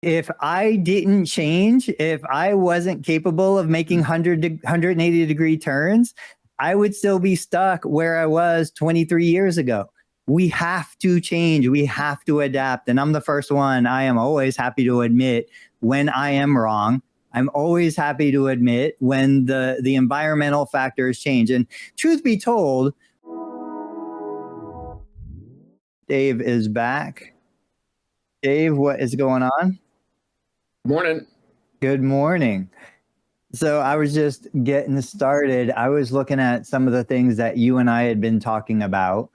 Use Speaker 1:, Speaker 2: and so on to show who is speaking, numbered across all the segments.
Speaker 1: If I didn't change, if I wasn't capable of making 180 degree turns, I would still be stuck where I was 23 years ago. We have to change. We have to adapt. And I'm the first one. I am always happy to admit when I am wrong. I'm always happy to admit when the environmental factors change. And truth be told, Dave is back. Dave, what is going on?
Speaker 2: Morning.
Speaker 1: Good morning. So I was just getting started. I was looking at some of the things that you and I had been talking about.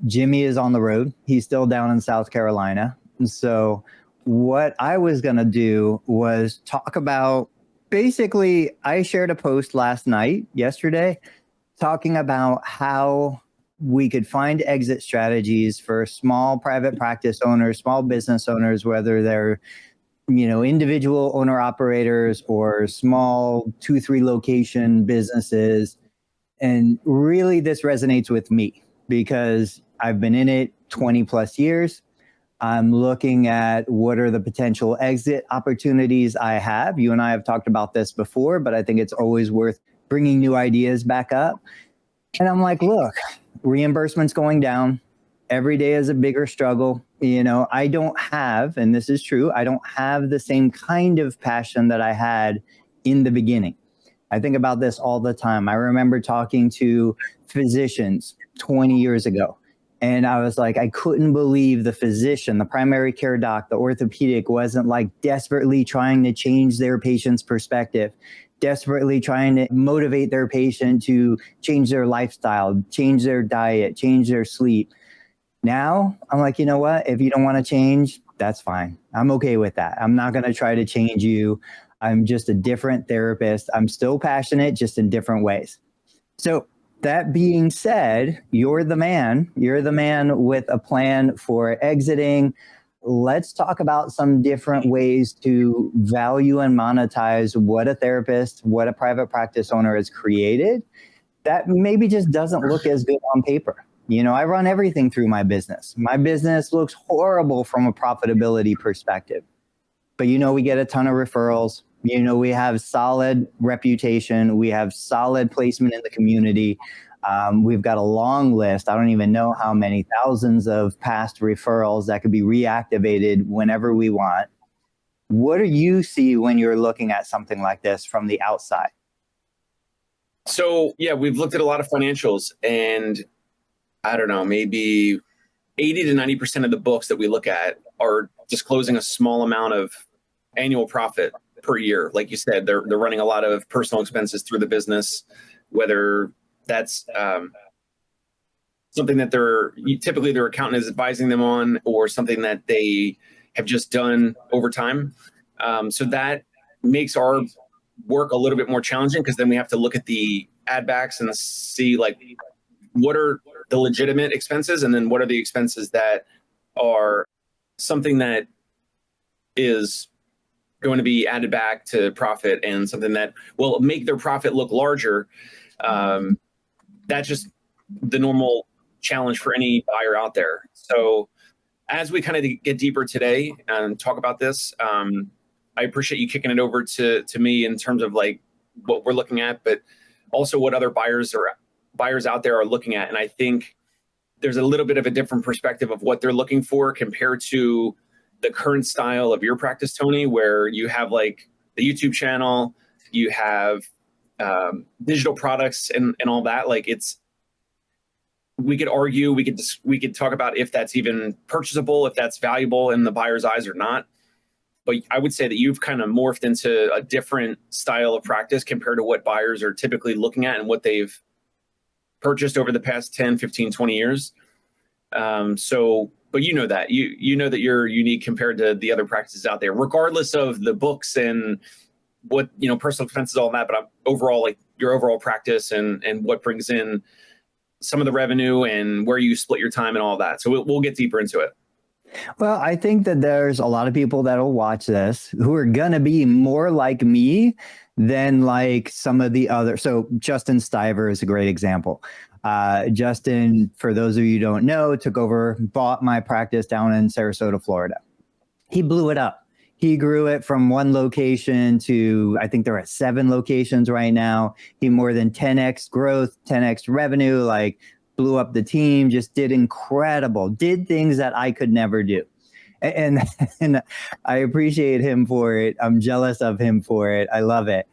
Speaker 1: Jimmy is on the road. He's still down in South Carolina. So what I was going to do was talk about, basically, I shared a post yesterday, talking about how we could find exit strategies for small private practice owners, small business owners, whether they're individual owner operators or small 2-3 location businesses. And really this resonates with me because I've been in it 20 plus years. I'm looking at what are the potential exit opportunities I have. You and I have talked about this before, but I think it's always worth bringing new ideas back up. And I'm like, look, reimbursement's going down. Every day is a bigger struggle. I don't have, and this is true, I don't have the same kind of passion that I had in the beginning. I think about this all the time. I remember talking to physicians 20 years ago, and I was like, I couldn't believe the physician, the primary care doc, the orthopedic wasn't like desperately trying to change their patient's perspective, desperately trying to motivate their patient to change their lifestyle, change their diet, change their sleep. Now, I'm like, you know what? If you don't want to change, that's fine. I'm okay with that. I'm not going to try to change you. I'm just a different therapist. I'm still passionate, just in different ways. So that being said, you're the man. You're the man with a plan for exiting. Let's talk about some different ways to value and monetize what a therapist, what a private practice owner has created that maybe just doesn't look as good on paper. I run everything through my business. My business looks horrible from a profitability perspective. But we get a ton of referrals. We have solid reputation. We have solid placement in the community. We've got a long list. I don't even know how many thousands of past referrals that could be reactivated whenever we want. What do you see when you're looking at something like this from the outside?
Speaker 2: So, we've looked at a lot of financials, and I don't know, maybe 80 to 90% of the books that we look at are disclosing a small amount of annual profit per year. Like you said, they're running a lot of personal expenses through the business, whether that's something that typically their accountant is advising them on, or something that they have just done over time. So that makes our work a little bit more challenging, because then we have to look at the add backs and see what are the legitimate expenses, and then what are the expenses that are something that is going to be added back to profit, and something that will make their profit look larger. That's just the normal challenge for any buyer out there. So as we kind of get deeper today and talk about this, I appreciate you kicking it over to me in terms of what we're looking at, but also what other buyers out there are looking at. And I think there's a little bit of a different perspective of what they're looking for compared to the current style of your practice, Tony, where you have the YouTube channel, you have digital products and all that. We could argue, we could talk about if that's even purchasable, if that's valuable in the buyer's eyes or not. But I would say that you've kind of morphed into a different style of practice compared to what buyers are typically looking at and what they've purchased over the past 10, 15, 20 years. But you know that you're unique compared to the other practices out there, regardless of the books and what, personal expenses, all that. But overall, your overall practice and what brings in some of the revenue and where you split your time and all that. So we'll get deeper into it.
Speaker 1: Well, I think that there's a lot of people that'll watch this who are going to be more like me than some of the other. So Justin Stiver is a great example. Justin, for those of you who don't know, bought my practice down in Sarasota, Florida. He blew it up. He grew it from one location to, I think they're at 7 locations right now. He more than 10x growth, 10x revenue, like blew up the team, just did incredible, did things that I could never do. And, and I appreciate him for it. I'm jealous of him for it. I love it.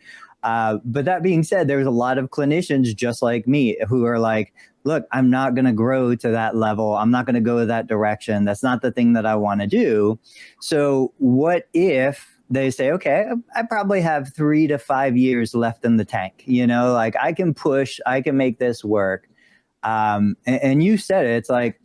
Speaker 1: But that being said, there's a lot of clinicians just like me who are like, look, I'm not going to grow to that level. I'm not going to go that direction. That's not the thing that I want to do. So what if they say, okay, I probably have 3 to 5 years left in the tank, like I can push, I can make this work. And you said it, it's like,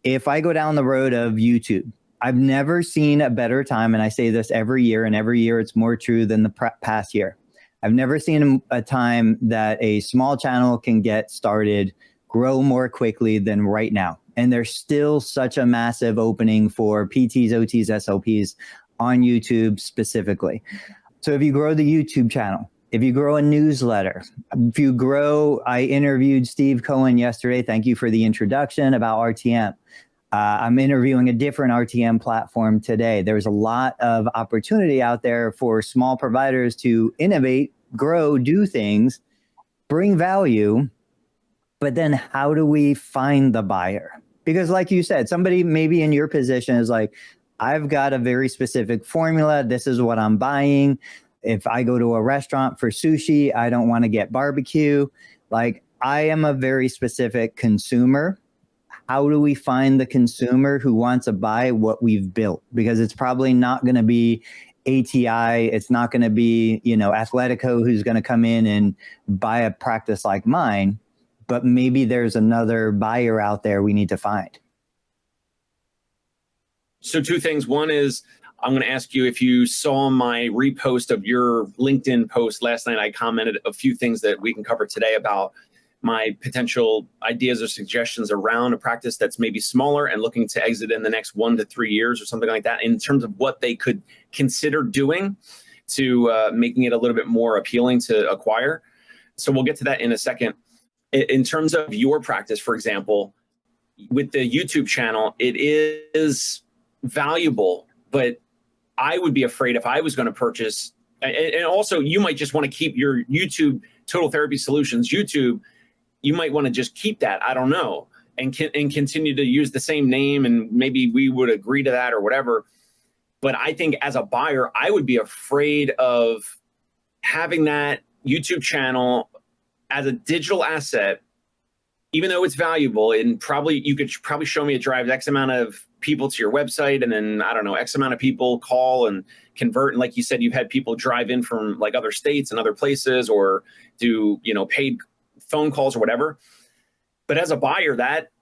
Speaker 1: if I go down the road of YouTube, I've never seen a better time. And I say this every year, and every year it's more true than the past year. I've never seen a time that a small channel can get started, grow more quickly than right now. And there's still such a massive opening for PTs, OTs, SLPs on YouTube specifically. So if you grow the YouTube channel, if you grow a newsletter, if you grow, I interviewed Steve Cohen yesterday. Thank you for the introduction about RTM. I'm interviewing a different RTM platform today. There's a lot of opportunity out there for small providers to innovate, grow, do things, bring value. But then how do we find the buyer? Because like you said, somebody maybe in your position is like, I've got a very specific formula. This is what I'm buying. If I go to a restaurant for sushi, I don't want to get barbecue. Like, I am a very specific consumer. How do we find the consumer who wants to buy what we've built? Because it's probably not going to be ATI. It's not going to be, Athletico who's going to come in and buy a practice like mine. But maybe there's another buyer out there we need to find.
Speaker 2: So 2 things. One is, I'm going to ask you if you saw my repost of your LinkedIn post last night. I commented a few things that we can cover today about my potential ideas or suggestions around a practice that's maybe smaller and looking to exit in the next 1 to 3 years or something like that, in terms of what they could consider doing to making it a little bit more appealing to acquire. So we'll get to that in a second. In terms of your practice, for example, with the YouTube channel, it is valuable, but I would be afraid if I was going to purchase, and also you might just want to keep your YouTube Total Therapy Solutions YouTube. You might want to just keep that. I don't know, and continue to use the same name, and maybe we would agree to that or whatever. But I think as a buyer, I would be afraid of having that YouTube channel as a digital asset, even though it's valuable, and you could probably show me it drives X amount of people to your website, and then I don't know, X amount of people call and convert. And like you said, you've had people drive in from like other states and other places, or do paid phone calls or whatever. But as a buyer, that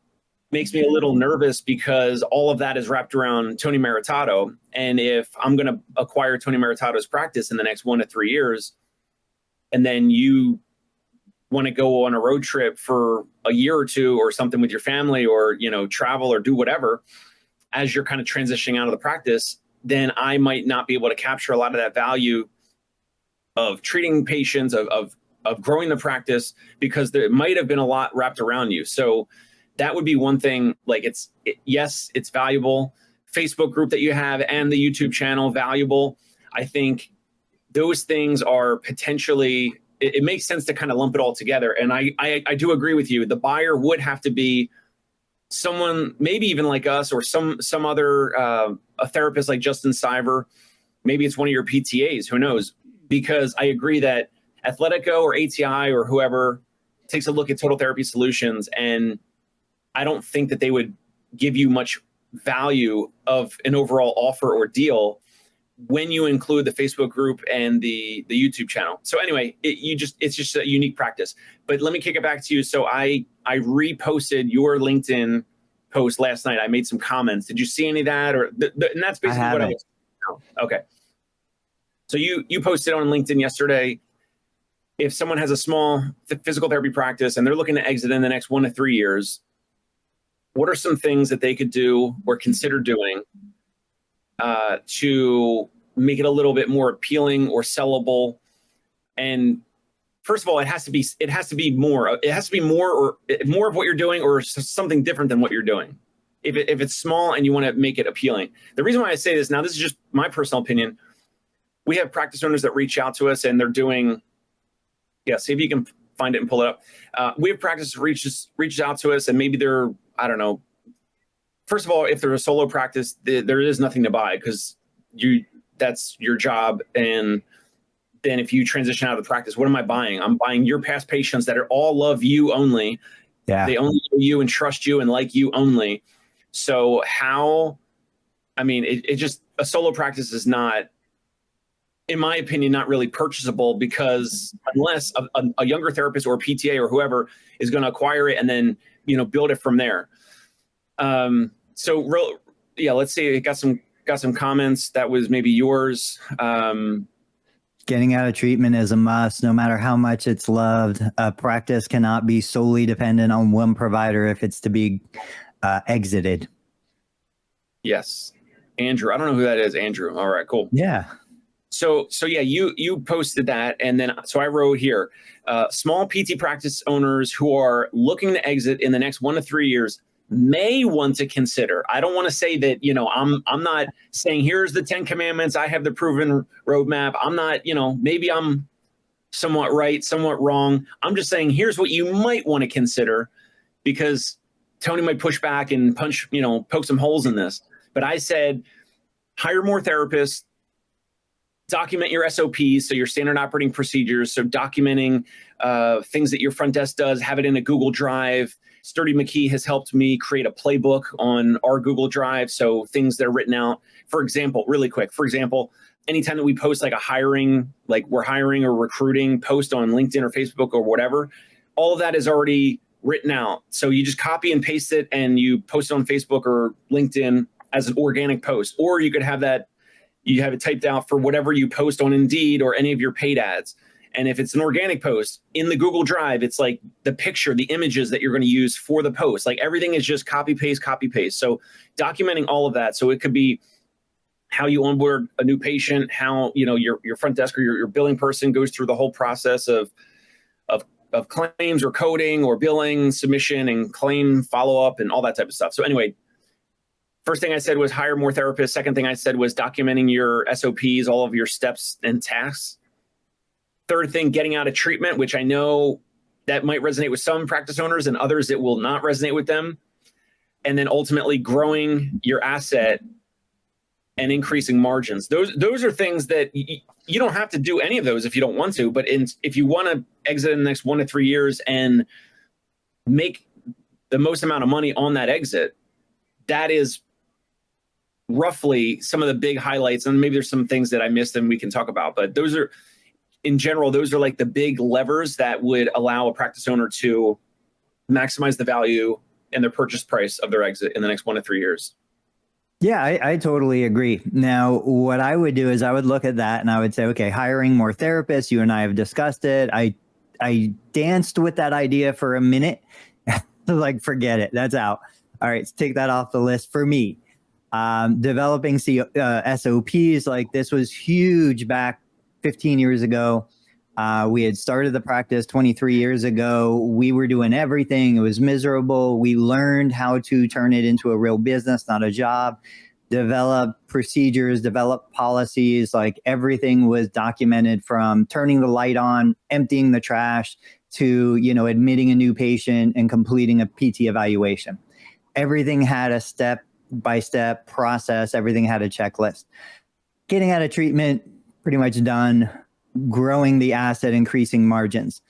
Speaker 2: makes me a little nervous, because all of that is wrapped around Tony Maritato. And if I'm going to acquire Tony Maritato's practice in the next 1 to 3 years, and then you want to go on a road trip for a year or 2 or something with your family, or travel or do whatever, as you're kind of transitioning out of the practice, then I might not be able to capture a lot of that value of treating patients, of growing the practice, because there might have been a lot wrapped around you. So that would be one thing. Like, yes, it's valuable. Facebook group that you have and the YouTube channel, valuable. I think those things are potentially, it makes sense to kind of lump it all together. And I do agree with you. The buyer would have to be someone, maybe even like us, or some other a therapist like Justin Siver. Maybe it's one of your PTAs, who knows? Because I agree that Athletico or ATI or whoever takes a look at Total Therapy Solutions, and I don't think that they would give you much value of an overall offer or deal when you include the Facebook group and the YouTube channel. So anyway, it's just a unique practice. But let me kick it back to you. So I reposted your LinkedIn post last night. I made some comments. Did you see any of that? And that's basically what I was. Okay. So you posted on LinkedIn yesterday. If someone has a small physical therapy practice and they're looking to exit in the next 1 to 3 years, what are some things that they could do or consider doing to make it a little bit more appealing or sellable? And first of all, it has to be more. It has to be more of what you're doing, or something different than what you're doing. if it's small and you want to make it appealing. The reason why I say this now, this is just my personal opinion. We have practice owners that reach out to us and they're doing, see if you can find it and pull it up. We have practice reaches out to us and maybe they're, I don't know. First of all, if they're a solo practice, there is nothing to buy because that's your job. And then if you transition out of the practice, what am I buying? I'm buying your past patients that all love you only.
Speaker 1: Yeah.
Speaker 2: They only know you and trust you and like you only. So it just, a solo practice is not, in my opinion, not really purchasable because unless a younger therapist or a PTA or whoever is going to acquire it and then, build it from there. Let's see. I got some comments. That was maybe yours.
Speaker 1: Getting out of treatment is a must, no matter how much it's loved. A practice cannot be solely dependent on one provider if it's to be exited.
Speaker 2: Yes. Andrew. I don't know who that is. Andrew. All right, cool.
Speaker 1: Yeah.
Speaker 2: So you posted that. And then, so I wrote here, small PT practice owners who are looking to exit in the next 1 to 3 years may want to consider. I don't want to say that, I'm not saying here's the 10 commandments. I have the proven roadmap. I'm not, maybe I'm somewhat right, somewhat wrong. I'm just saying, here's what you might want to consider because Tony might push back and poke some holes in this. But I said, hire more therapists, document your SOPs, so your standard operating procedures. So documenting things that your front desk does, have it in a Google Drive. Sturdy McKee has helped me create a playbook on our Google Drive. So things that are written out, for example, anytime that we post like we're hiring or recruiting post on LinkedIn or Facebook or whatever, all of that is already written out. So you just copy and paste it and you post it on Facebook or LinkedIn as an organic post, or you could have that, you have it typed out for whatever you post on Indeed or any of your paid ads. And if it's an organic post in the Google Drive, it's like the picture, the images that you're going to use for the post. Like everything is just copy, paste. So documenting all of that. So it could be how you onboard a new patient, how, your front desk or your billing person goes through the whole process of claims or coding or billing, submission and claim follow-up and all that type of stuff. So anyway, first thing I said was hire more therapists. Second thing I said was documenting your SOPs, all of your steps and tasks. Third thing, getting out of treatment, which I know that might resonate with some practice owners and others it will not resonate with them. And then ultimately growing your asset and increasing margins. Those are things that you don't have to do any of those if you don't want to, but if you want to exit in the next 1 to 3 years and make the most amount of money on that exit, that is roughly some of the big highlights. And maybe there's some things that I missed and we can talk about, but those are, in general, those are like the big levers that would allow a practice owner to maximize the value and their purchase price of their exit in the next 1 to 3 years.
Speaker 1: Yeah, I totally agree. Now, what I would do is I would look at that and I would say, okay, hiring more therapists. You and I have discussed it. I danced with that idea for a minute. Like, forget it. That's out. All right, let's take that off the list for me. Developing SOPs, like this was huge back 15 years ago. We had started the practice 23 years ago. We were doing everything. It was miserable. We learned how to turn it into a real business, not a job, develop procedures, develop policies, like everything was documented from turning the light on, emptying the trash to, admitting a new patient and completing a PT evaluation. Everything had a step-by-step process. Everything had a checklist. Getting out of treatment, pretty much done. Growing the asset, increasing margins.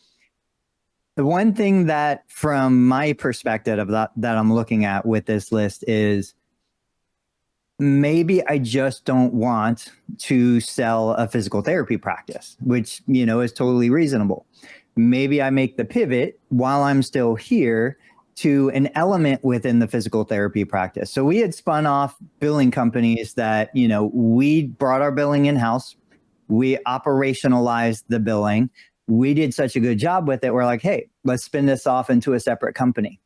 Speaker 1: The one thing that, from my perspective of that I'm looking at with this list is maybe I just don't want to sell a physical therapy practice, which, is totally reasonable. Maybe I make the pivot while I'm still here to an element within the physical therapy practice. So we had spun off billing companies that, we brought our billing in-house. We operationalized the billing. We did such a good job with it. We're like, hey, let's spin this off into a separate company.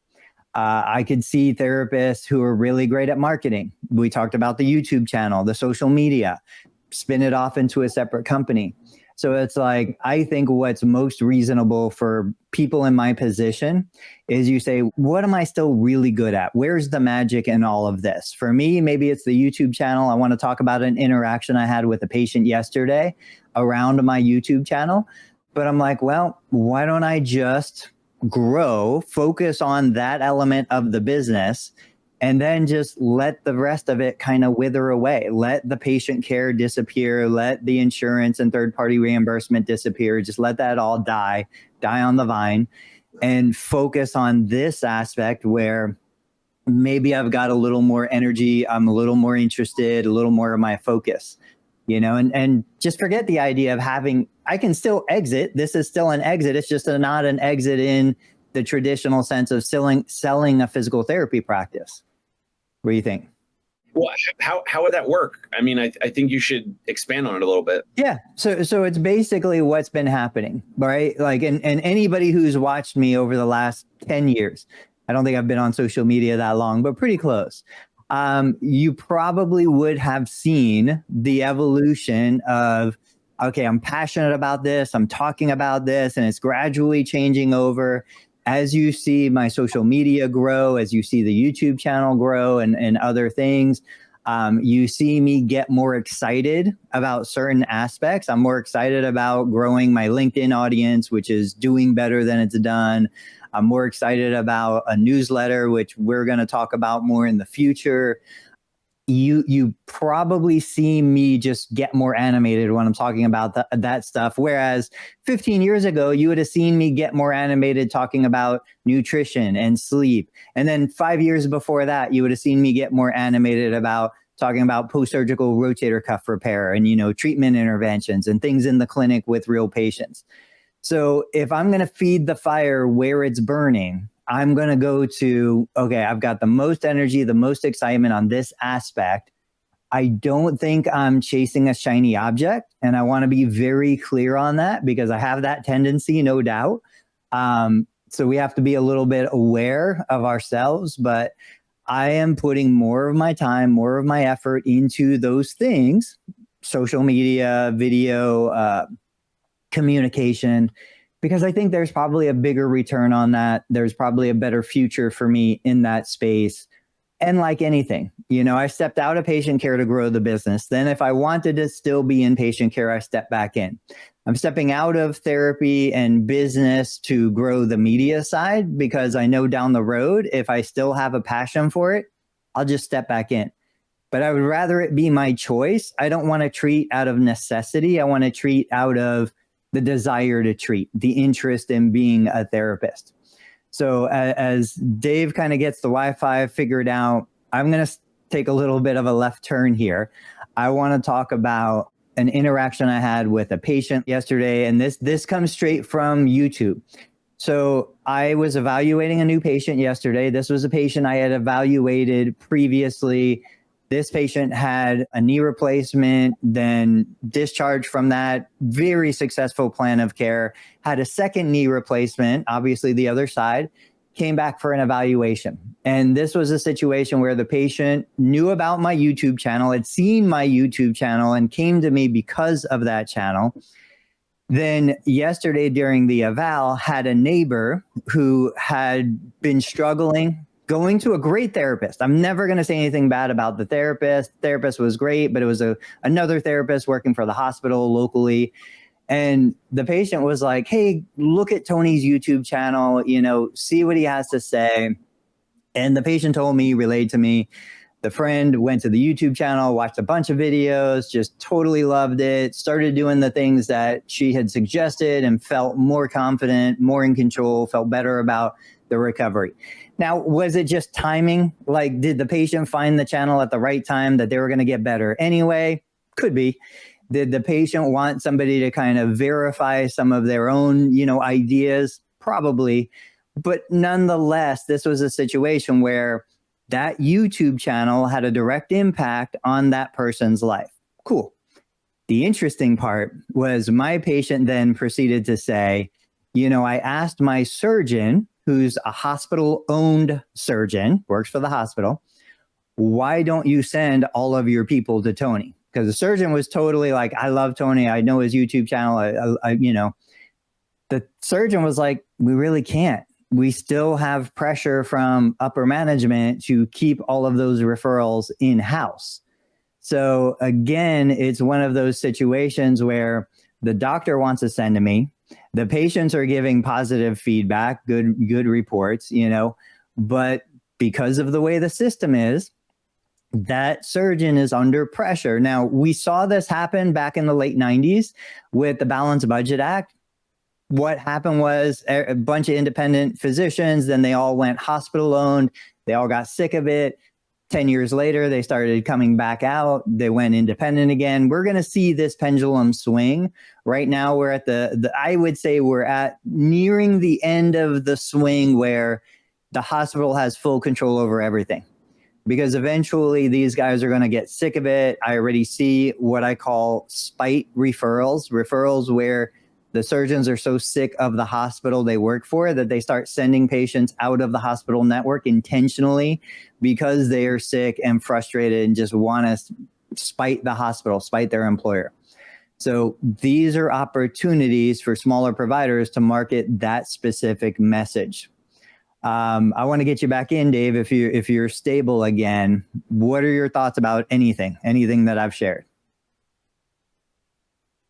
Speaker 1: I could see therapists who are really great at marketing. We talked about the YouTube channel, the social media, spin it off into a separate company. So it's like, I think what's most reasonable for people in my position is you say, what am I still really good at? Where's the magic in all of this? For me, maybe it's the YouTube channel. I want to talk about an interaction I had with a patient yesterday around my YouTube channel. But I'm like, well, why don't I just grow, focus on that element of the business, and then just let the rest of it kind of wither away. Let the patient care disappear. Let the insurance and third-party reimbursement disappear. Just let that all die on the vine, and focus on this aspect where maybe I've got a little more energy. I'm a little more interested, a little more of my focus, and just forget the idea of I can still exit. This is still an exit. It's just not an exit in the traditional sense of selling a physical therapy practice. What do you think?
Speaker 2: Well, how would that work? I mean, I think you should expand on it a little bit.
Speaker 1: Yeah. So it's basically what's been happening, right? Like, and anybody who's watched me over the last 10 years, I don't think I've been on social media that long, but pretty close. You probably would have seen the evolution of, okay, I'm passionate about this, I'm talking about this, and it's gradually changing over. As you see my social media grow, as you see the YouTube channel grow and other things, you see me get more excited about certain aspects. I'm more excited about growing my LinkedIn audience, which is doing better than it's done. I'm more excited about a newsletter, which we're going to talk about more in the future. You probably see me just get more animated when I'm talking about that stuff. Whereas 15 years ago, you would have seen me get more animated talking about nutrition and sleep. And then 5 years before that, you would have seen me get more animated about talking about post-surgical rotator cuff repair and, treatment interventions and things in the clinic with real patients. So if I'm going to feed the fire where it's burning, I'm going to go to, okay, I've got the most energy, the most excitement on this aspect. I don't think I'm chasing a shiny object. And I want to be very clear on that because I have that tendency, no doubt. So we have to be a little bit aware of ourselves, but I am putting more of my time, more of my effort into those things, social media, video, communication, because I think there's probably a bigger return on that. There's probably a better future for me in that space. And like anything, I stepped out of patient care to grow the business. Then if I wanted to still be in patient care, I step back in. I'm stepping out of therapy and business to grow the media side because I know down the road, if I still have a passion for it, I'll just step back in. But I would rather it be my choice. I don't want to treat out of necessity. I want to treat out of the desire to treat, the interest in being a therapist. So as Dave kind of gets the Wi-Fi figured out, I'm going to take a little bit of a left turn here. I want to talk about an interaction I had with a patient yesterday, and this comes straight from YouTube. So I was evaluating a new patient yesterday. This was a patient I had evaluated previously. This patient had a knee replacement, then discharged from that, very successful plan of care, had a second knee replacement, obviously the other side, came back for an evaluation. And this was a situation where the patient knew about my YouTube channel, had seen my YouTube channel, and came to me because of that channel. Then yesterday during the eval, had a neighbor who had been struggling, going to a great therapist. I'm never going to say anything bad about the therapist. Therapist was great, but it was another therapist working for the hospital locally. And the patient was like, hey, look at Tony's YouTube channel, see what he has to say. And the patient told me, relayed to me, the friend went to the YouTube channel, watched a bunch of videos, just totally loved it, started doing the things that she had suggested and felt more confident, more in control, felt better about the recovery. Now, was it just timing? Like, did the patient find the channel at the right time that they were going to get better anyway? Could be. Did the patient want somebody to kind of verify some of their own, ideas? Probably. But nonetheless, this was a situation where that YouTube channel had a direct impact on that person's life. Cool. The interesting part was my patient then proceeded to say, I asked my surgeon, who's a hospital-owned surgeon, works for the hospital, why don't you send all of your people to Tony? because the surgeon was totally like, I love Tony. I know his YouTube channel. The surgeon was like, we really can't. We still have pressure from upper management to keep all of those referrals in-house. So again, it's one of those situations where the doctor wants to send to me. The patients are giving positive feedback, good reports, but because of the way the system is, that surgeon is under pressure. Now, we saw this happen back in the late 90s with the Balanced Budget Act. What happened was a bunch of independent physicians, then they all went hospital owned. They all got sick of it. 10 years later, they started coming back out. They went independent again. We're going to see this pendulum swing. Right now, we're at I would say we're at nearing the end of the swing where the hospital has full control over everything. Because eventually these guys are going to get sick of it. I already see what I call spite referrals where the surgeons are so sick of the hospital they work for that they start sending patients out of the hospital network intentionally because they are sick and frustrated and just want to spite the hospital, spite their employer. So these are opportunities for smaller providers to market that specific message. I want to get you back in, Dave, if you're stable again. What are your thoughts about anything that I've shared?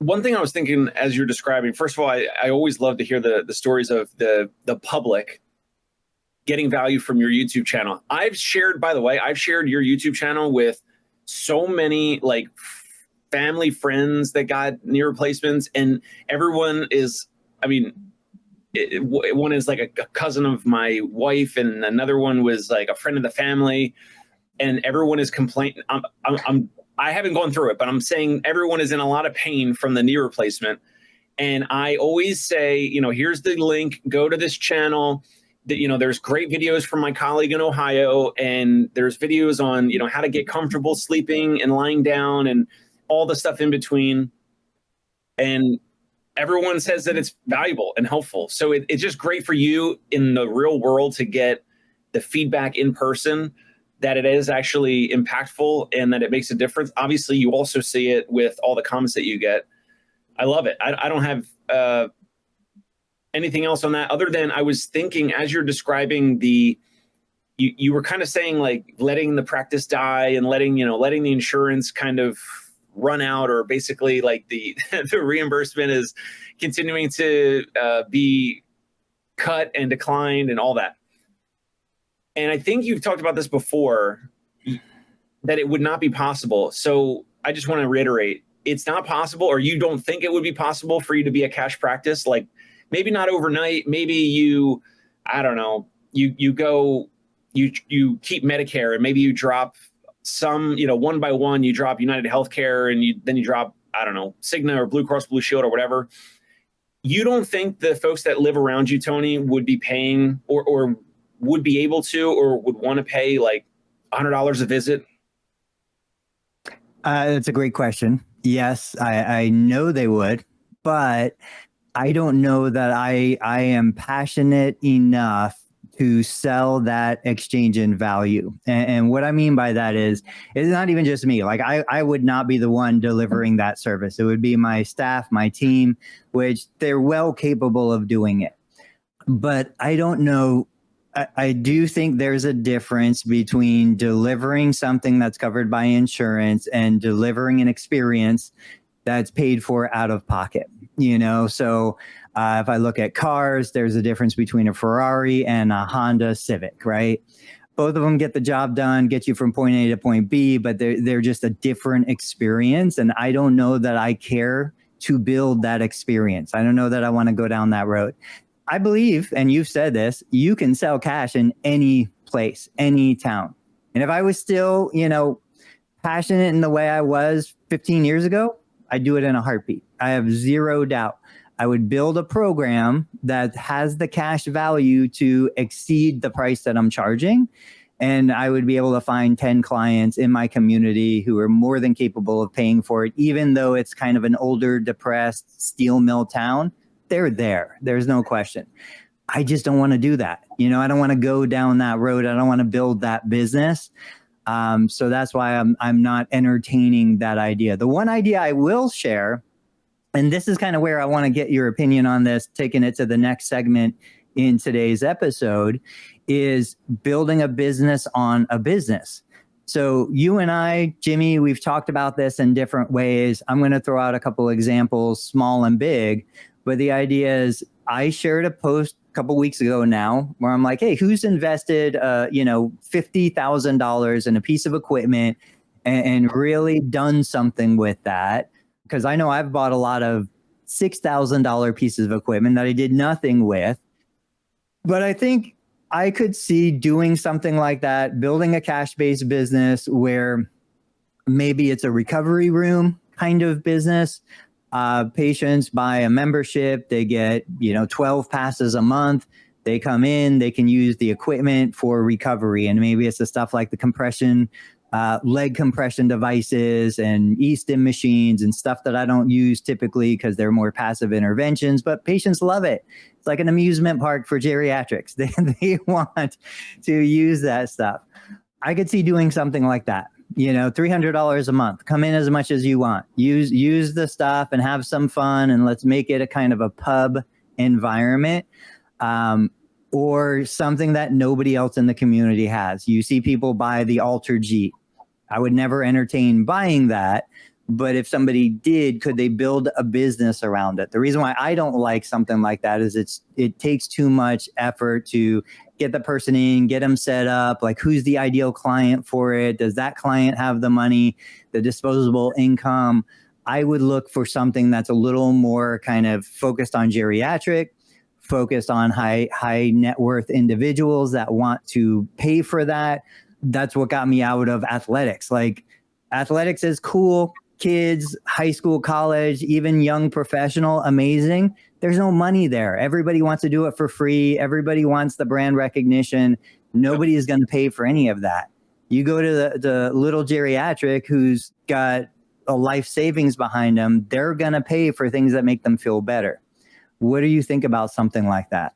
Speaker 2: One thing I was thinking as you're describing, first of all, I always love to hear the stories of the public getting value from your YouTube channel. I've shared your YouTube channel with so many like family friends that got knee replacements, and everyone is, one is like a cousin of my wife, and another one was like a friend of the family, and everyone is complaining. I haven't gone through it, but I'm saying everyone is in a lot of pain from the knee replacement. And I always say, here's the link, go to this channel. There's great videos from my colleague in Ohio, and there's videos on, how to get comfortable sleeping and lying down and all the stuff in between. And everyone says that it's valuable and helpful. So it's just great for you in the real world to get the feedback in person that it is actually impactful and that it makes a difference. Obviously, you also see it with all the comments that you get. I love it. I don't have anything else on that other than I was thinking as you're describing you were kind of saying like letting the practice die and letting the insurance kind of run out, or basically like the reimbursement is continuing to be cut and declined and all that. And I think you've talked about this before, that it would not be possible. So I just want to reiterate, it's not possible, or you don't think it would be possible for you to be a cash practice. Like maybe not overnight. Maybe you keep Medicare, and maybe you drop some, one by one, you drop United Healthcare, and then you drop, Cigna or Blue Cross Blue Shield or whatever. You don't think the folks that live around you, Tony, would be paying or would be able to, or would want to pay like $100 a visit?
Speaker 1: That's a great question. Yes, I know they would, but I don't know that I am passionate enough to sell that exchange in value. And what I mean by that is, it's not even just me. Like I would not be the one delivering that service. It would be my staff, my team, which they're well capable of doing it. But I don't know. I do think there's a difference between delivering something that's covered by insurance and delivering an experience that's paid for out of pocket, So if I look at cars, there's a difference between a Ferrari and a Honda Civic, right? Both of them get the job done, get you from point A to point B, but they're just a different experience. And I don't know that I care to build that experience. I don't know that I want to go down that road. I believe, and you've said this, you can sell cash in any place, any town. And if I was still, passionate in the way I was 15 years ago, I'd do it in a heartbeat. I have zero doubt. I would build a program that has the cash value to exceed the price that I'm charging. And I would be able to find 10 clients in my community who are more than capable of paying for it, even though it's kind of an older, depressed steel mill town. They're there. There's no question. I just don't want to do that. I don't want to go down that road. I don't want to build that business. So that's why I'm not entertaining that idea. The one idea I will share, and this is kind of where I want to get your opinion on this, taking it to the next segment in today's episode, is building a business on a business. So you and I, Jimmy, we've talked about this in different ways. I'm going to throw out a couple examples, small and big. But the idea is, I shared a post a couple weeks ago now where I'm like, hey, who's invested, $50,000 in a piece of equipment and really done something with that? Because I know I've bought a lot of $6,000 pieces of equipment that I did nothing with. But I think I could see doing something like that, building a cash-based business where maybe it's a recovery room kind of business. Patients buy a membership, they get 12 passes a month. They come in, they can use the equipment for recovery, and maybe it's the stuff like the compression, leg compression devices and e-stim machines and stuff that I don't use typically because they're more passive interventions, but patients love it. It's like an amusement park for geriatrics. They want to use that stuff. I could see doing something like that. $300 a month, come in as much as you want, use the stuff and have some fun, and let's make it a kind of a pub environment, or something that nobody else in the community has. You see people buy the Alter Jeep. I would never entertain buying that, but if somebody did, could they build a business around it? The reason why I don't like something like that is it takes too much effort to get the person in, get them set up. Like, who's the ideal client for it? Does that client have the money, the disposable income? I would look for something that's a little more kind of focused on geriatric, focused on high net worth individuals that want to pay for that. That's what got me out of athletics. Like, athletics is cool. Kids, high school, college, even young professional, amazing. There's no money there. Everybody wants to do it for free. Everybody wants the brand recognition. Nobody is going to pay for any of that. You go to the little geriatric who's got a life savings behind them, they're going to pay for things that make them feel better. What do you think about something like that?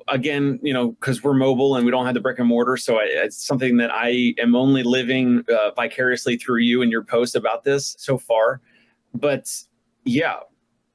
Speaker 2: Again, because we're mobile and we don't have the brick and mortar, so it's something that I am only living vicariously through you and your post about this so far. But yeah,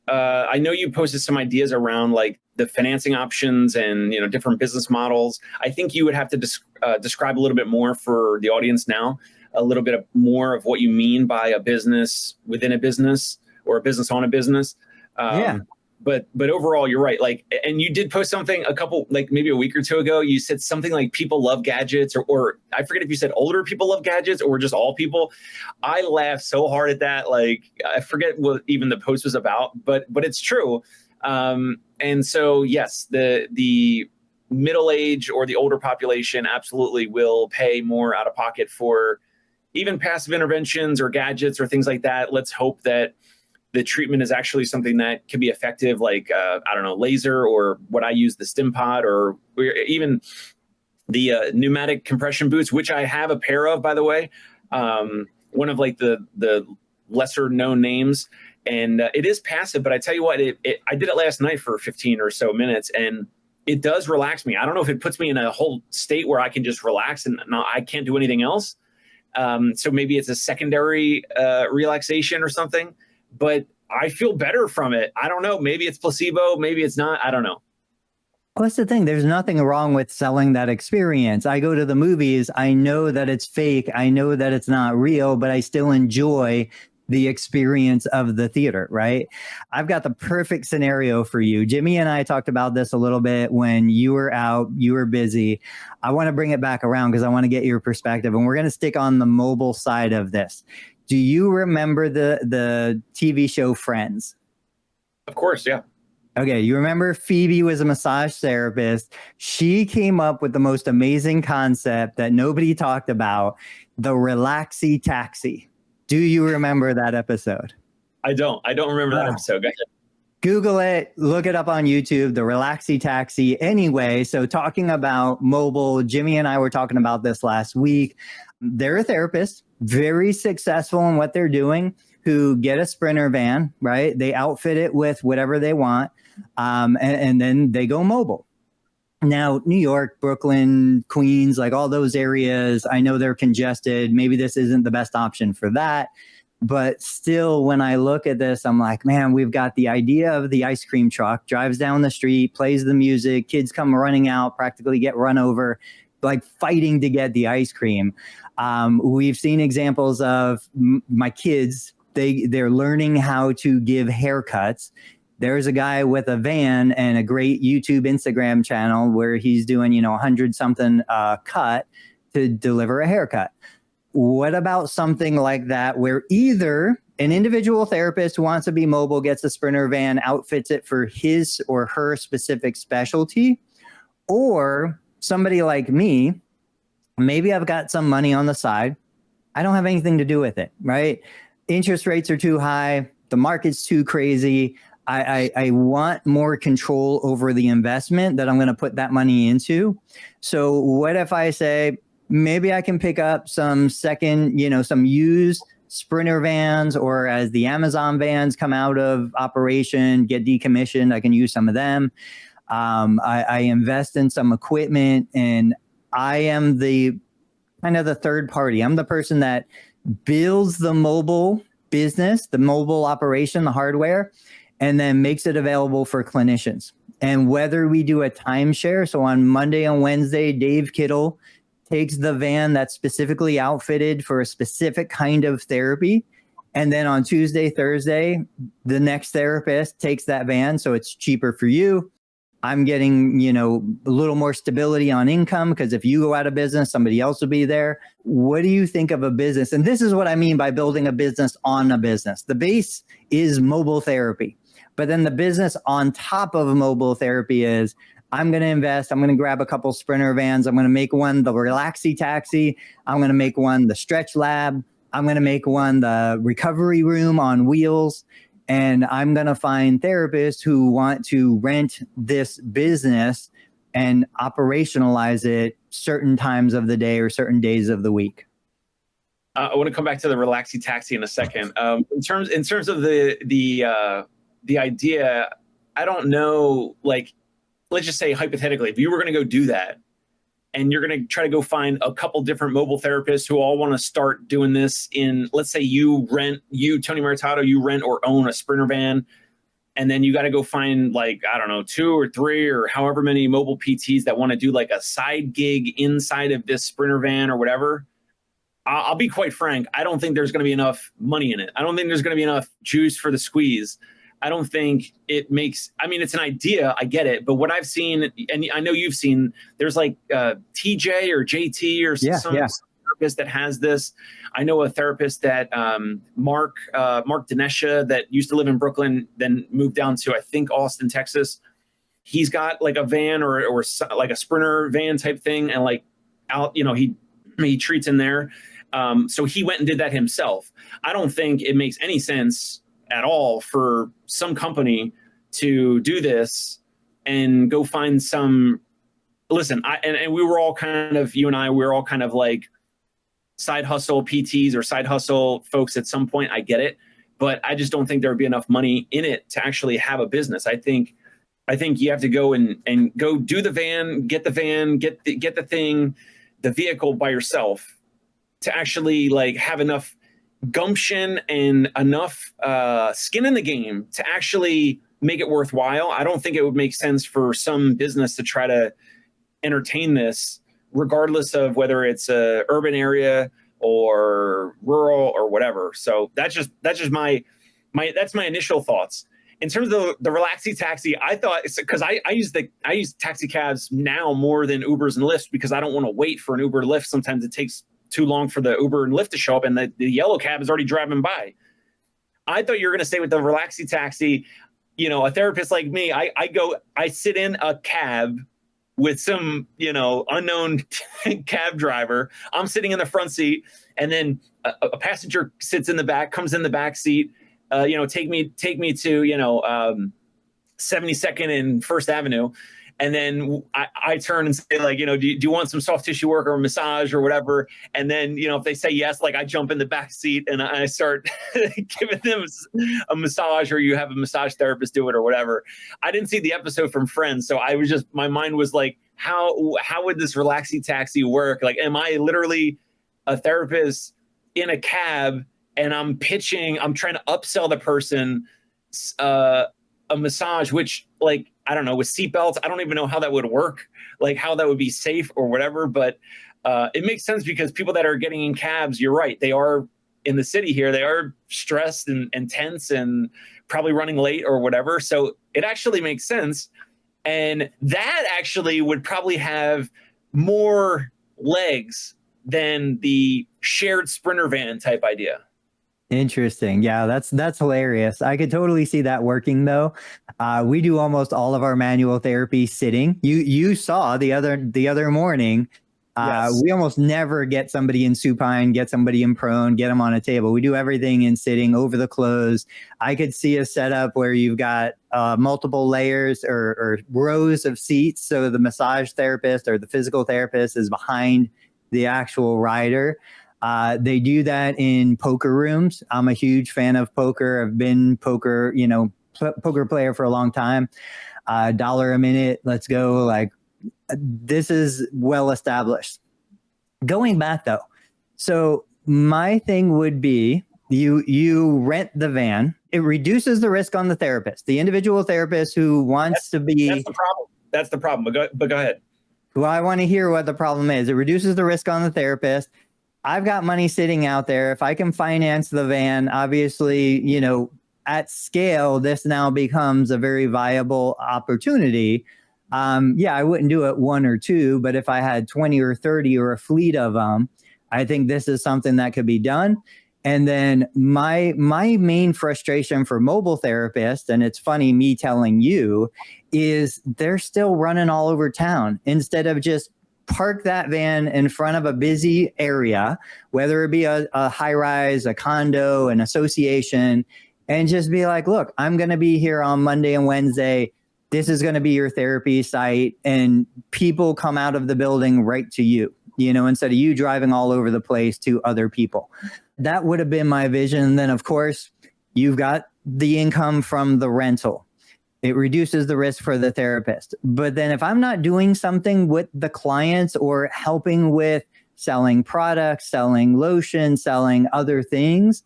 Speaker 2: I know you posted some ideas around like the financing options and different business models. I think you would have to describe a little bit more for the audience now, a little bit more of what you mean by a business within a business or a business on a business.
Speaker 1: Yeah.
Speaker 2: But overall, you're right. Like, and you did post something maybe a week or two ago. You said something like people love gadgets, or I forget if you said older people love gadgets or just all people. I laughed so hard at that. Like, I forget what even the post was about, but it's true. And so, yes, the middle age or the older population absolutely will pay more out of pocket for even passive interventions or gadgets or things like that. Let's hope that the treatment is actually something that can be effective, like, laser, or what I use, the stim pod, or even the pneumatic compression boots, which I have a pair of, by the way. One of like the lesser known names. And it is passive, but I tell you what, I did it last night for 15 or so minutes, and it does relax me. I don't know if it puts me in a whole state where I can just relax and I can't do anything else. So maybe it's a secondary relaxation or something. But I feel better from it. I don't know. Maybe it's placebo. Maybe it's not. I don't know.
Speaker 1: What's the thing? There's nothing wrong with selling that experience. I go to the movies. I know that it's fake. I know that it's not real, but I still enjoy the experience of the theater, right? I've got the perfect scenario for you. Jimmy and I talked about this a little bit when you were out, you were busy. I want to bring it back around because I want to get your perspective, and we're going to stick on the mobile side of this. Do you remember the TV show Friends?
Speaker 2: Of course, yeah.
Speaker 1: Okay, you remember Phoebe was a massage therapist. She came up with the most amazing concept that nobody talked about, the relaxi taxi. Do you remember that episode?
Speaker 2: I don't remember that episode. Go ahead.
Speaker 1: Google it, look it up on YouTube, the relaxi taxi. Anyway, so talking about mobile, Jimmy and I were talking about this last week. They're a therapist, very successful in what they're doing, who get a Sprinter van, right? They outfit it with whatever they want, and then they go mobile. Now, New York, Brooklyn, Queens, like all those areas, I know they're congested. Maybe this isn't the best option for that. But still, when I look at this, I'm like, man, we've got the idea of the ice cream truck, drives down the street, plays the music, kids come running out, practically get run over, like fighting to get the ice cream. We've seen examples of my kids, they're learning how to give haircuts. There's a guy with a van and a great YouTube, Instagram channel where he's doing, 100 something cut to deliver a haircut. What about something like that where either an individual therapist who wants to be mobile gets a Sprinter van, outfits it for his or her specific specialty, or somebody like me, maybe I've got some money on the side. I don't have anything to do with it, right? Interest rates are too high. The market's too crazy. I want more control over the investment that I'm going to put that money into. So what if I say, maybe I can pick up some some used Sprinter vans, or as the Amazon vans come out of operation, get decommissioned, I can use some of them. I invest in some equipment, and I am the kind of the third party. I'm the person that builds the mobile business, the mobile operation, the hardware, and then makes it available for clinicians. And whether we do a timeshare, so on Monday and Wednesday, Dave Kittle takes the van that's specifically outfitted for a specific kind of therapy. And then on Tuesday, Thursday, the next therapist takes that van. So it's cheaper for you. I'm getting, a little more stability on income, because if you go out of business, somebody else will be there. What do you think of a business? And this is what I mean by building a business on a business. The base is mobile therapy, but then the business on top of mobile therapy is, I'm going to invest. I'm going to grab a couple Sprinter vans. I'm going to make one the relaxi taxi. I'm going to make one the stretch lab. I'm going to make one the recovery room on wheels. And I'm going to find therapists who want to rent this business and operationalize it certain times of the day or certain days of the week.
Speaker 2: I want to come back to the relaxi taxi in a second. In terms of the idea, I don't know, like, let's just say hypothetically, if you were going to go do that and you're going to try to go find a couple different mobile therapists who all want to start doing this let's say Tony Maritato, you rent or own a Sprinter van, and then you got to go find, like, I don't know, 2 or 3 or however many mobile PTs that want to do like a side gig inside of this Sprinter van or whatever. I'll be quite frank. I don't think there's going to be enough money in it. I don't think there's going to be enough juice for the squeeze. I don't think it makes, it's an idea. I get it. But what I've seen, and I know you've seen, there's like TJ or JT or some therapist that has this. I know a therapist that Mark Dinesha, that used to live in Brooklyn, then moved down to, I think, Austin, Texas. He's got like a van or like a Sprinter van type thing. And like out, he treats in there. So he went and did that himself. I don't think it makes any sense at all for some company to do this and go find some. Listen, and we were all kind of, you and I, we were all kind of like side hustle PTs or side hustle folks at some point. I get it, but I just don't think there would be enough money in it to actually have a business. I think you have to go and go do the van, get the thing, the vehicle by yourself to actually like have enough gumption and enough skin in the game to actually make it worthwhile. I don't think it would make sense for some business to try to entertain this, regardless of whether it's a urban area or rural or whatever. So that's just my initial thoughts. In terms of the relaxi taxi, I thought, because I use taxi cabs now more than Ubers and Lyfts, because I don't want to wait for an Uber or Lyft. Sometimes it takes too long for the Uber and Lyft to show up, and the yellow cab is already driving by. I thought you were going to say with the relaxi taxi, a therapist like me, I sit in a cab with some, unknown cab driver. I'm sitting in the front seat, and then a passenger sits in the back, comes in the back seat, take me to, 72nd and First Avenue. And then I turn and say, like, do you want some soft tissue work or a massage or whatever? And then, if they say yes, like I jump in the back seat and I start giving them a massage, or you have a massage therapist do it or whatever. I didn't see the episode from Friends. So my mind was like, how would this relaxi taxi work? Like, am I literally a therapist in a cab and I'm trying to upsell the person a massage, which, like, I don't know, with seatbelts, I don't even know how that would work, like how that would be safe or whatever. But it makes sense because people that are getting in cabs, you're right, they are in the city here, they are stressed and tense and probably running late or whatever. So it actually makes sense. And that actually would probably have more legs than the shared Sprinter van type idea.
Speaker 1: Interesting. Yeah, that's hilarious. I could totally see that working though. We do almost all of our manual therapy sitting. You saw the other morning.
Speaker 2: Yes.
Speaker 1: We almost never get somebody in supine, get somebody in prone, get them on a table. We do everything in sitting over the clothes. I could see a setup where you've got multiple layers or rows of seats. So the massage therapist or the physical therapist is behind the actual rider. They do that in poker rooms. I'm a huge fan of poker. I've been poker player for a long time. $1 a minute. Let's go. Like, this is well established. Going back though. So my thing would be you rent the van. It reduces the risk on the therapist, the individual therapist who wants to be.
Speaker 2: That's the problem. That's the problem. But go ahead.
Speaker 1: Well, I want to hear what the problem is. It reduces the risk on the therapist. I've got money sitting out there. If I can finance the van, obviously, at scale, this now becomes a very viable opportunity. Yeah, I wouldn't do it one or two, but if I had 20 or 30 or a fleet of them, I think this is something that could be done. And then my main frustration for mobile therapists, and it's funny me telling you, is they're still running all over town instead of just park that van in front of a busy area, whether it be a high rise, a condo, an association, and just be like, look, I'm going to be here on Monday and Wednesday. This is going to be your therapy site. And people come out of the building right to you, instead of you driving all over the place to other people. That would have been my vision. And then, of course, you've got the income from the rental. It reduces the risk for the therapist. But then if I'm not doing something with the clients or helping with selling products, selling lotion, selling other things,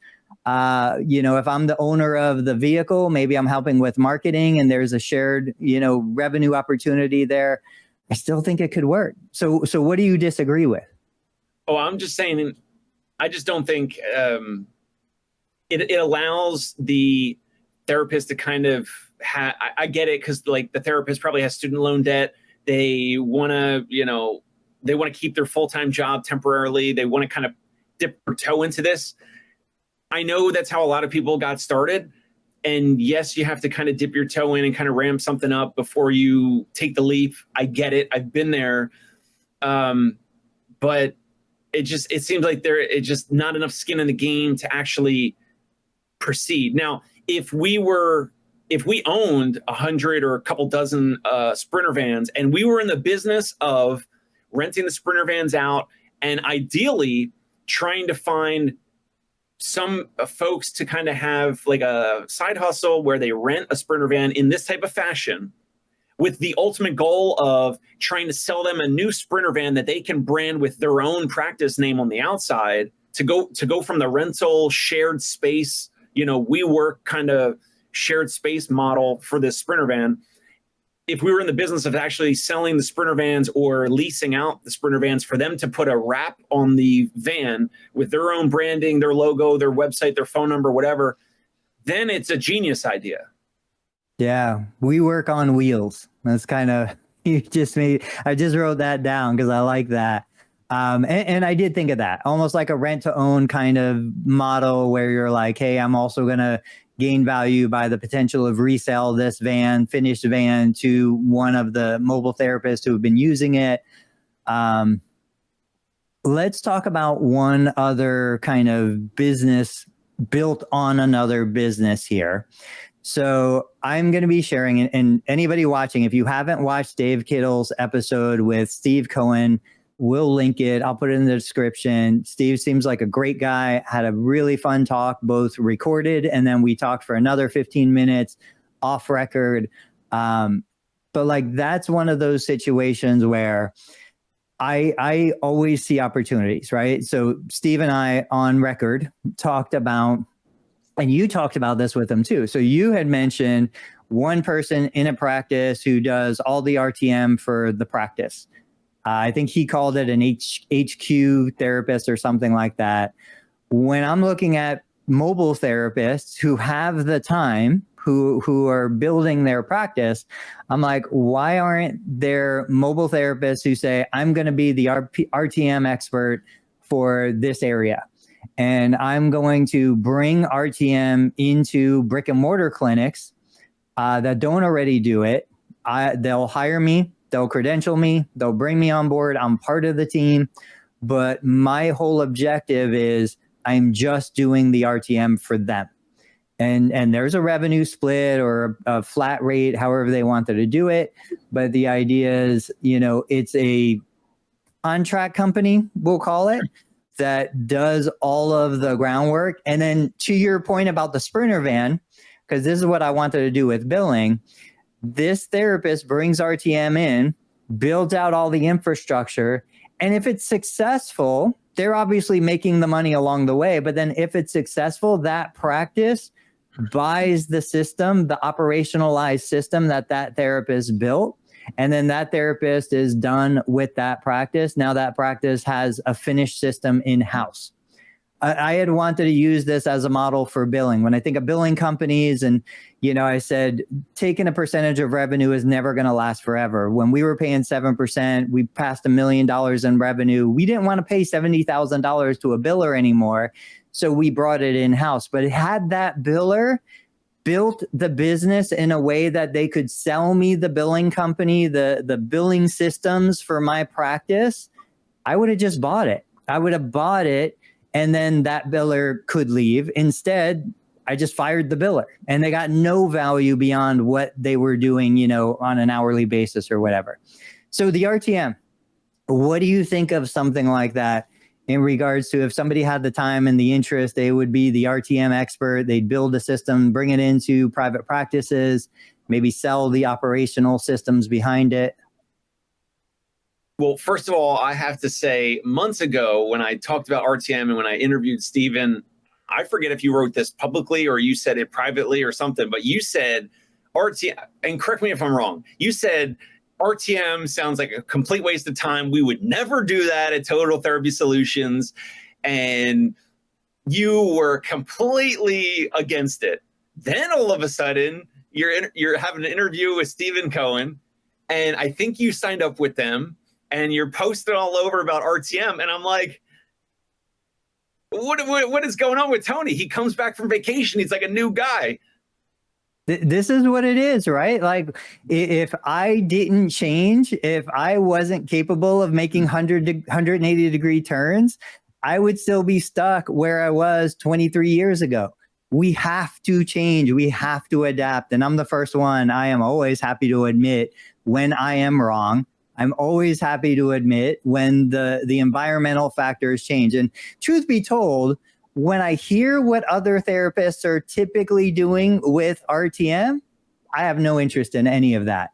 Speaker 1: if I'm the owner of the vehicle, maybe I'm helping with marketing and there's a shared, revenue opportunity there. I still think it could work. So what do you disagree with?
Speaker 2: Oh, I'm just saying, I just don't think it allows the therapist to kind of I get it, because like the therapist probably has student loan debt. They want to keep their full-time job temporarily. They want to kind of dip their toe into this. I know that's how a lot of people got started. And yes, you have to kind of dip your toe in and kind of ramp something up before you take the leap. I get it. I've been there. But it seems like it's just not enough skin in the game to actually proceed. Now, if we owned 100 or a couple dozen Sprinter vans, and we were in the business of renting the Sprinter vans out and ideally trying to find some folks to kind of have like a side hustle where they rent a Sprinter van in this type of fashion, with the ultimate goal of trying to sell them a new Sprinter van that they can brand with their own practice name on the outside, to go from the rental shared space, WeWork kind of shared space model for this Sprinter van. If we were in the business of actually selling the Sprinter vans or leasing out the Sprinter vans for them to put a wrap on the van with their own branding, their logo, their website, their phone number, whatever, then it's a genius idea.
Speaker 1: Yeah, we work on wheels. That's kind of, I just wrote that down because I like that. And I did think of that, almost like a rent to own kind of model where you're like, hey, I'm also going to gain value by the potential of resell this van, finished van, to one of the mobile therapists who have been using it. Let's talk about one other kind of business built on another business here. So I'm going to be sharing, and anybody watching, if you haven't watched Dave Kittle's episode with Steve Cohen, we'll link it. I'll put it in the description. Steve seems like a great guy, had a really fun talk, both recorded, and then we talked for another 15 minutes off record. But like, that's one of those situations where I always see opportunities, right? So Steve and I on record talked about, and you talked about this with them too. So you had mentioned one person in a practice who does all the RTM for the practice. I think he called it an HQ therapist or something like that. When I'm looking at mobile therapists who have the time, who are building their practice, I'm like, why aren't there mobile therapists who say, I'm going to be the RTM expert for this area? And I'm going to bring RTM into brick and mortar clinics that don't already do it. They'll hire me, they'll credential me, they'll bring me on board. I'm part of the team. But my whole objective is I'm just doing the RTM for them. And there's a revenue split or a flat rate, however they wanted to do it. But the idea is, it's a contract company, we'll call it, that does all of the groundwork. And then to your point about the Sprinter van, because this is what I wanted to do with billing, this therapist brings RTM in, builds out all the infrastructure. And if it's successful, they're obviously making the money along the way. But then if it's successful, that practice buys the system, the operationalized system that therapist built. And then that therapist is done with that practice. Now that practice has a finished system in-house. I had wanted to use this as a model for billing. When I think of billing companies, and I said taking a percentage of revenue is never going to last forever. When we were paying 7%, we passed $1 million in revenue. We didn't want to pay $70,000 to a biller anymore, so we brought it in-house. But had that biller built the business in a way that they could sell me the billing company, the billing systems for my practice, I would have just bought it. I would have bought it, and then that biller could leave. Instead, I just fired the biller, and they got no value beyond what they were doing, on an hourly basis or whatever. So the RTM, what do you think of something like that? In regards to if somebody had the time and the interest, they would be the RTM expert. They'd build a system, bring it into private practices, maybe sell the operational systems behind it.
Speaker 2: Well, first of all, I have to say, months ago when I talked about RTM and when I interviewed Steven, I forget if you wrote this publicly or you said it privately or something, but you said RTM, and correct me if I'm wrong, you said RTM sounds like a complete waste of time. We would never do that at Total Therapy Solutions. And you were completely against it. Then all of a sudden, you're having an interview with Stephen Cohen, and I think you signed up with them, and you're posting all over about RTM. And I'm like, what is going on with Tony? He comes back from vacation. He's like a new guy.
Speaker 1: This is what it is, right? Like, if I didn't change, if I wasn't capable of making 180 degree turns, I would still be stuck where I was 23 years ago. We have to change. We have to adapt. And I'm the first one. I am always happy to admit when I am wrong. I'm always happy to admit when the environmental factors change. And truth be told, when I hear what other therapists are typically doing with RTM, I have no interest in any of that.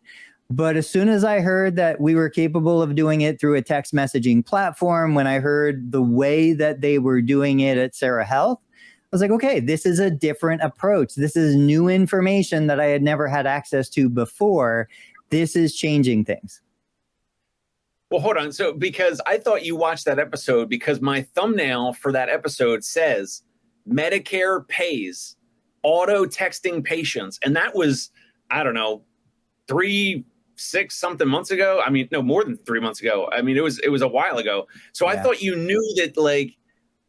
Speaker 1: But as soon as I heard that we were capable of doing it through a text messaging platform, when I heard the way that they were doing it at Sarah Health, I was like, okay, this is a different approach. This is new information that I had never had access to before. This is changing things.
Speaker 2: Well, hold on. So, because I thought you watched that episode because my thumbnail for that episode says Medicare pays auto texting patients. And that was, I don't know, 3, 6 something months ago. I mean, no, more than 3 months ago. I mean, it was a while ago. So yeah. I thought you knew that, like,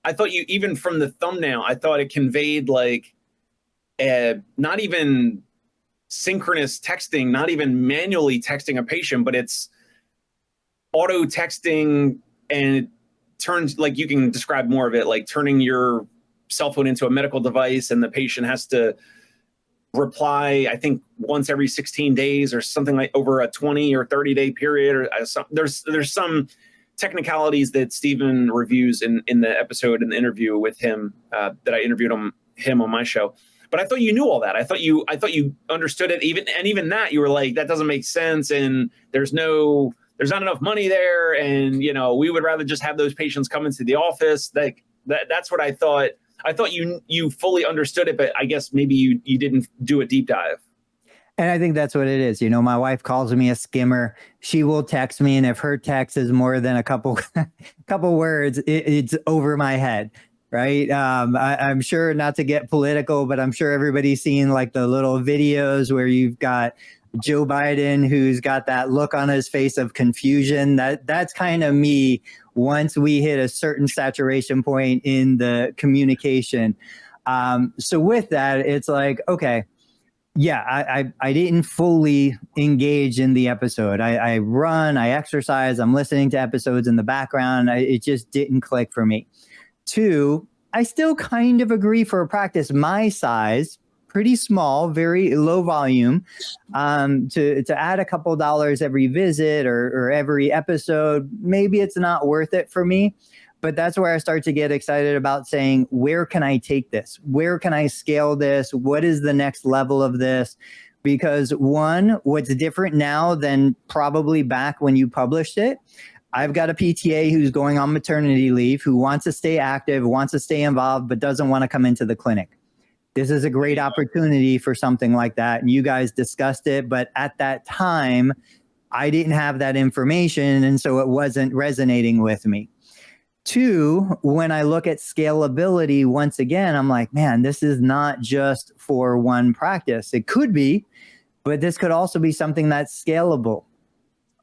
Speaker 2: I thought you, even from the thumbnail, I thought it conveyed like not even synchronous texting, not even manually texting a patient, but it's auto texting, and it turns, like, you can describe more of it, like turning your cell phone into a medical device, and the patient has to reply, I think once every 16 days or something, like over a 20 or 30-day period, or there's some technicalities that Stephen reviews in the episode, in the interview with him, that I interviewed him on my show. But I thought you knew all that. I thought you understood it. Even that, you were like, that doesn't make sense, and there's not enough money there, and we would rather just have those patients come into the office. Like that's what I thought. I thought you fully understood it, but I guess maybe you didn't do a deep dive.
Speaker 1: And I think that's what it is. My wife calls me a skimmer. She will text me, and if her text is more than a couple words, it's over my head. Right. I'm sure, not to get political, but I'm sure everybody's seen like the little videos where you've got Joe Biden, who's got that look on his face of confusion. That's kind of me once we hit a certain saturation point in the communication. So with that, it's like, okay, yeah, I didn't fully engage in the episode. I run, I exercise, I'm listening to episodes in the background. It just didn't click for me. 2, I still kind of agree for a practice my size, pretty small, very low volume, to add a couple dollars every visit or every episode. Maybe it's not worth it for me, but that's where I start to get excited about saying, where can I take this? Where can I scale this? What is the next level of this? Because one, what's different now than probably back when you published it, I've got a PTA who's going on maternity leave, who wants to stay active, wants to stay involved, but doesn't want to come into the clinic. This is a great opportunity for something like that. And you guys discussed it, but at that time, I didn't have that information, and so it wasn't resonating with me. 2, when I look at scalability, once again, I'm like, man, this is not just for one practice. It could be, but this could also be something that's scalable.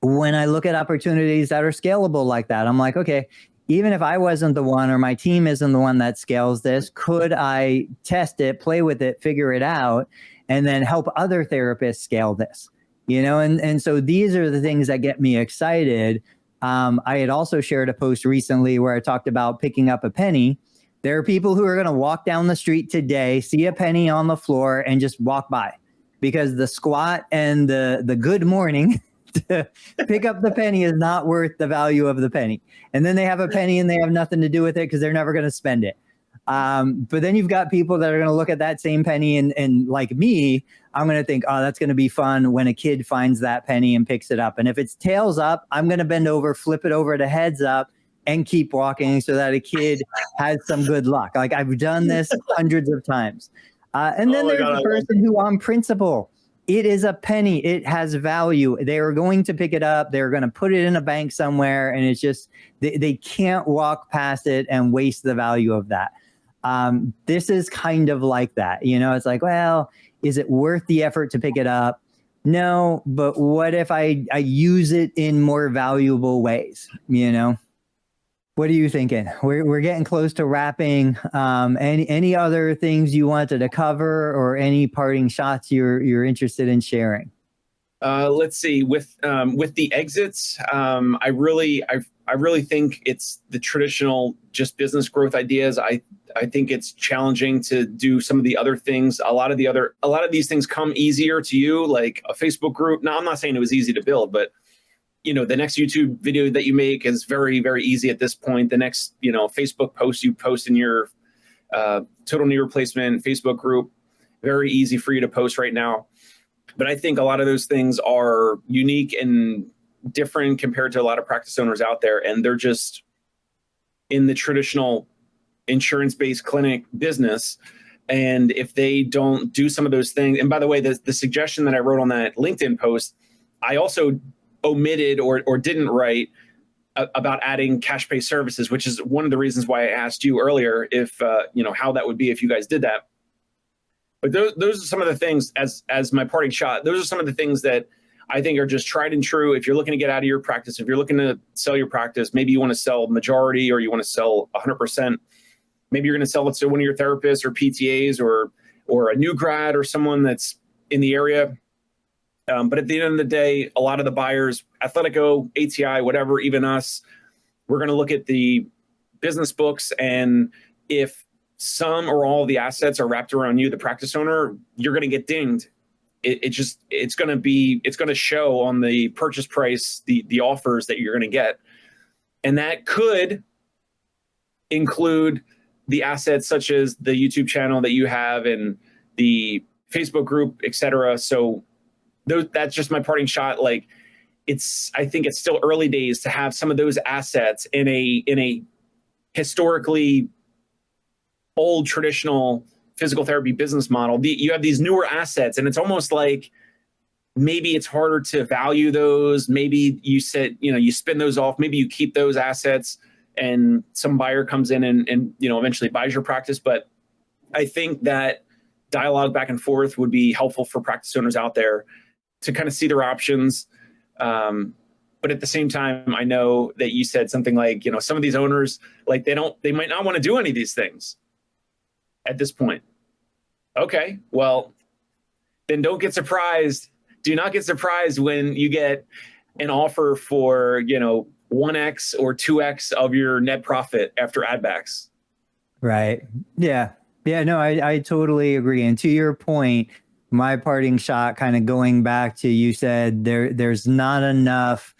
Speaker 1: When I look at opportunities that are scalable like that, I'm like, okay, even if I wasn't the one, or my team isn't the one that scales this, could I test it, play with it, figure it out, and then help other therapists scale this? And so these are the things that get me excited. I had also shared a post recently where I talked about picking up a penny. There are people who are going to walk down the street today, see a penny on the floor, and just walk by, because the squat and the good morning to pick up the penny is not worth the value of the penny. And then they have a penny and they have nothing to do with it because they're never going to spend it. But then you've got people that are going to look at that same penny and like me, I'm going to think, oh, that's going to be fun when a kid finds that penny and picks it up. And if it's tails up, I'm going to bend over, flip it over to heads up, and keep walking so that a kid has some good luck. Like, I've done this hundreds of times. And then there's the person who, on principle, it is a penny. It has value. They are going to pick it up. They're going to put it in a bank somewhere. And it's just, they can't walk past it and waste the value of that. This is kind of like that. It's like, well, is it worth the effort to pick it up? No, but what if I use it in more valuable ways? What are you thinking? We're getting close to wrapping. Any other things you wanted to cover, or any parting shots you're interested in sharing?
Speaker 2: Let's see. With the exits, I really think it's the traditional just business growth ideas. I think it's challenging to do some of the other things. A lot of these things come easier to you, like a Facebook group. Now, I'm not saying it was easy to build, but the next YouTube video that you make is very, very easy at this point. The next, Facebook post you post in your total knee replacement Facebook group, very easy for you to post right now. But I think a lot of those things are unique and different compared to a lot of practice owners out there. And they're just in the traditional insurance-based clinic business. And if they don't do some of those things, and by the way, the suggestion that I wrote on that LinkedIn post, I also omitted or didn't write about adding cash pay services, which is one of the reasons why I asked you earlier if how that would be if you guys did that. But those are some of the things, as my parting shot, those are some of the things that I think are just tried and true. If you're looking to get out of your practice, if you're looking to sell your practice, maybe you want to sell majority or you want to sell 100%. Maybe you're going to sell it to one of your therapists or PTAs or a new grad or someone that's in the area. But at the end of the day, a lot of the buyers, Athletico, ATI, whatever, even us, we're going to look at the business books. And if some or all the assets are wrapped around you, the practice owner, you're going to get dinged. It's going to show on the purchase price, the offers that you're going to get. And that could include the assets such as the YouTube channel that you have and the Facebook group, et cetera. So that's just my parting shot. Like, I think it's still early days to have some of those assets in a historically old traditional physical therapy business model. You have these newer assets, and it's almost like maybe it's harder to value those. Maybe you spin those off. Maybe you keep those assets and some buyer comes in and eventually buys your practice. But I think that dialogue back and forth would be helpful for practice owners out there to kind of see their options. But at the same time, I know that you said something like, some of these owners, like they might not want to do any of these things at this point. Okay, well, then don't get surprised. Do not get surprised when you get an offer for, 1x or 2x of your net profit after add backs.
Speaker 1: Right. Yeah. Yeah, no, I totally agree. And to your point, my parting shot, kind of going back to, you said there's not enough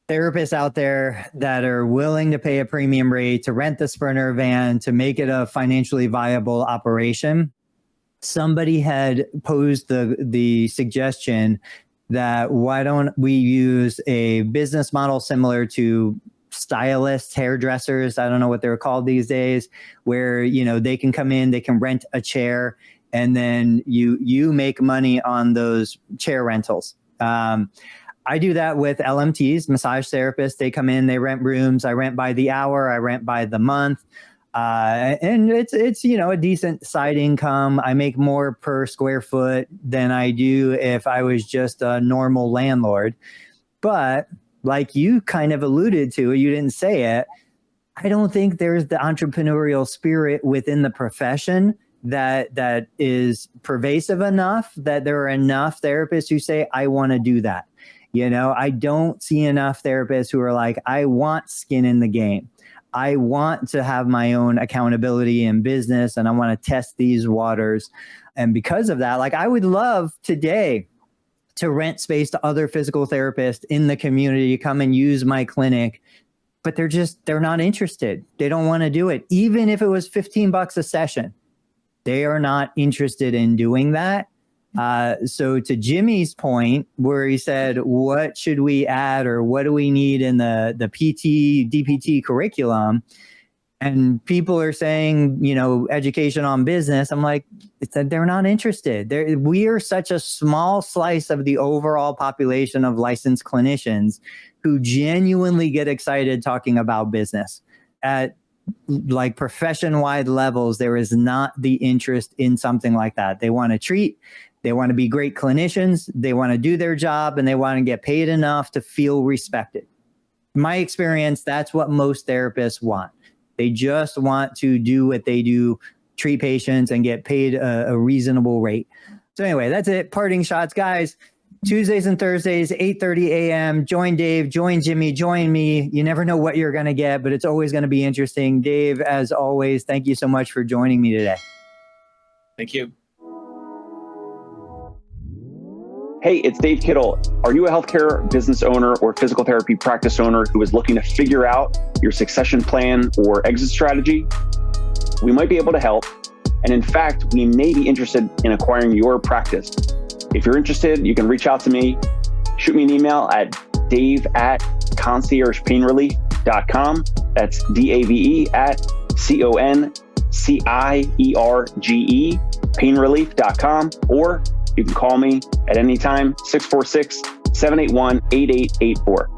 Speaker 1: therapists out there that are willing to pay a premium rate to rent the Sprinter van to make it a financially viable operation. Somebody had posed the suggestion that why don't we use a business model similar to stylists, hairdressers, I don't know what they're called these days, where they can come in, they can rent a chair, and then you make money on those chair rentals. I do that with LMTs, massage therapists. They come in, they rent rooms. I rent by the hour, I rent by the month. And it's a decent side income. I make more per square foot than I do if I was just a normal landlord. But like you kind of alluded to, you didn't say it, I don't think there's the entrepreneurial spirit within the profession that is pervasive enough that there are enough therapists who say, I want to do that. I don't see enough therapists who are like, I want skin in the game. I want to have my own accountability in business, and I want to test these waters. And because of that, like, I would love today to rent space to other physical therapists in the community, come and use my clinic, but they're not interested. They don't want to do it. Even if it was $15 a session, they are not interested in doing that. So to Jimmy's point, where he said, what should we add or what do we need in the PT, DPT curriculum? And people are saying, education on business. I'm like, they're not interested. We are such a small slice of the overall population of licensed clinicians who genuinely get excited talking about business. At like profession-wide levels, there is not the interest in something like that. They want to treat. They want to be great clinicians. They want to do their job, and they want to get paid enough to feel respected. In my experience, that's what most therapists want. They just want to do what they do, treat patients, and get paid a reasonable rate. So anyway, that's it. Parting shots, guys. Tuesdays and Thursdays, 8:30 a.m. Join Dave, join Jimmy, join me. You never know what you're going to get, but it's always going to be interesting. Dave, as always, thank you so much for joining me today.
Speaker 2: Thank you.
Speaker 3: Hey, it's Dave Kittle. Are you a healthcare business owner or physical therapy practice owner who is looking to figure out your succession plan or exit strategy? We might be able to help. And in fact, we may be interested in acquiring your practice. If you're interested, you can reach out to me. Shoot me an email at dave@conciergepainrelief.com. That's DAVE@CONCIERGE painrelief.com, or you can call me at any time, 646-781-8884.